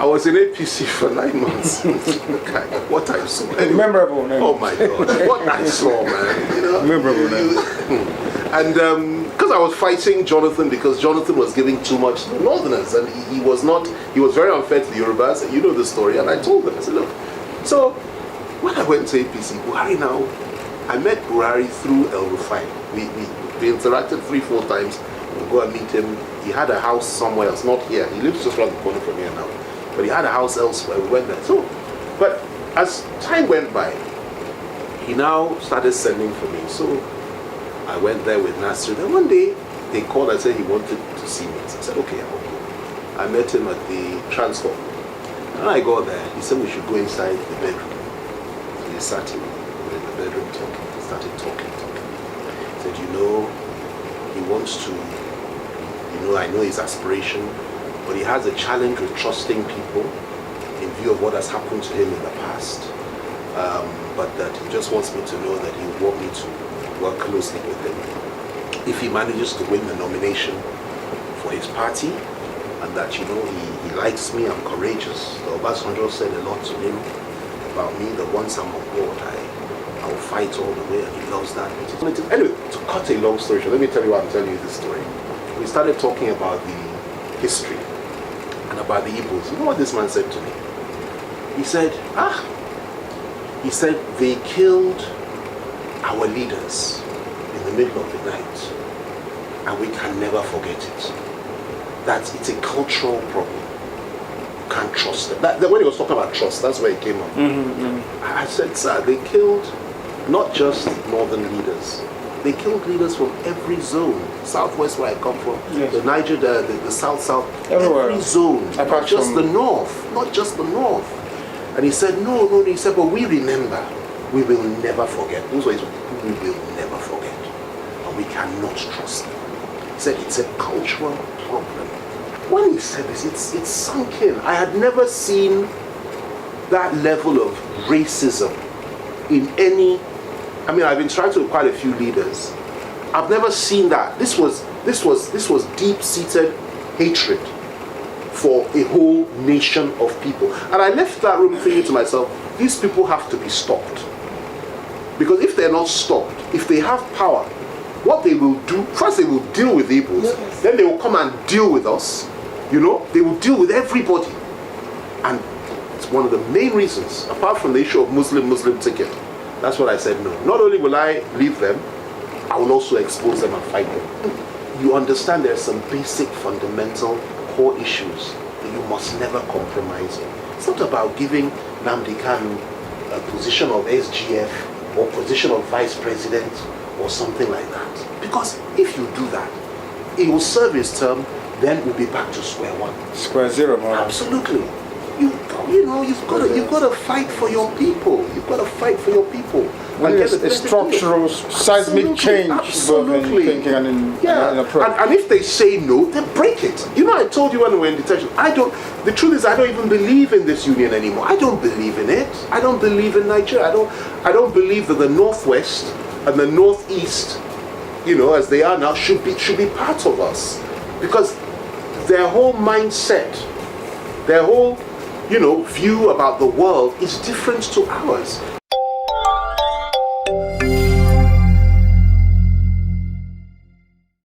I was in APC for 9 months. What I saw. Anyway. Memorable, man. Oh my God. What I saw, man. You know? Memorable, man. And because I was fighting Jonathan, because Jonathan was giving too much to the Northerners, and he was very unfair to the Yorubas, and you know the story. And I told them, I said, look, so when I went to APC, Buhari now, I met Buhari through El Rufai. We interacted 3-4 times. We'll go and meet him. He had a house somewhere else, not here. He lives just around the corner from here now. But he had a house elsewhere. We went there. So, but as time went by, he now started sending for me. So I went there with Nasser. Then one day, they called and said he wanted to see me. So I said, okay, I'll go. I met him at the transfer. When I got there, he said we should go inside the bedroom. So he sat in the bedroom talking. He started talking. He said, you know, he wants to, I know his aspiration, but he has a challenge with trusting people in view of what has happened to him in the past. But that he just wants me to know that he would want me to work closely with him if he manages to win the nomination for his party, and that, he likes me, I'm courageous. The Obasanjo said a lot to him about me, that once I'm on board, I will fight all the way, and he loves that. Anyway, to cut a long story short, let me tell you why I'm telling you this story. We started talking about the history and about the Igbos. You know what this man said to me? He said, they killed our leaders in the middle of the night, and we can never forget it. It's a cultural problem. You can't trust them. When he was talking about trust, that's where it came up. I said, sir, they killed not just northern leaders. They killed leaders from every zone. Southwest, where I come from, yes. The Niger, the south, everywhere. Every zone. Not just the north. Not just the north. And he said, no. He said, but we remember. We will never forget. Those words, we will never forget. And we cannot trust them. He said, it's a cultural problem. When he said this, it's sunk in. I had never seen that level of racism in any. I've interacted with quite a few leaders. I've never seen that. This was deep-seated hatred for a whole nation of people. And I left that room thinking to myself, these people have to be stopped. Because if they're not stopped, if they have power, what they will do, first they will deal with the Igbos, yes. Then they will come and deal with us. They will deal with everybody. And it's one of the main reasons, apart from the issue of Muslim ticket. That's what I said, no. Not only will I leave them, I will also expose them and fight them. You understand there are some basic, fundamental, core issues that you must never compromise on. It's not about giving Nnamdi Kanu a position of SGF or position of vice president or something like that. Because if you do that, it will serve his term, then we'll be back to square one. Square zero, man. Absolutely. You've got to fight for your people. You've got to fight for your people. Well, it's a structural, seismic change, both in thinking and in approach. And if they say no, then break it. I told you when we were in detention, the truth is I don't even believe in this union anymore. I don't believe in it. I don't believe in Nigeria. I don't believe that the Northwest and the Northeast, as they are now, should be part of us. Because their whole mindset, their whole view about the world is different to ours.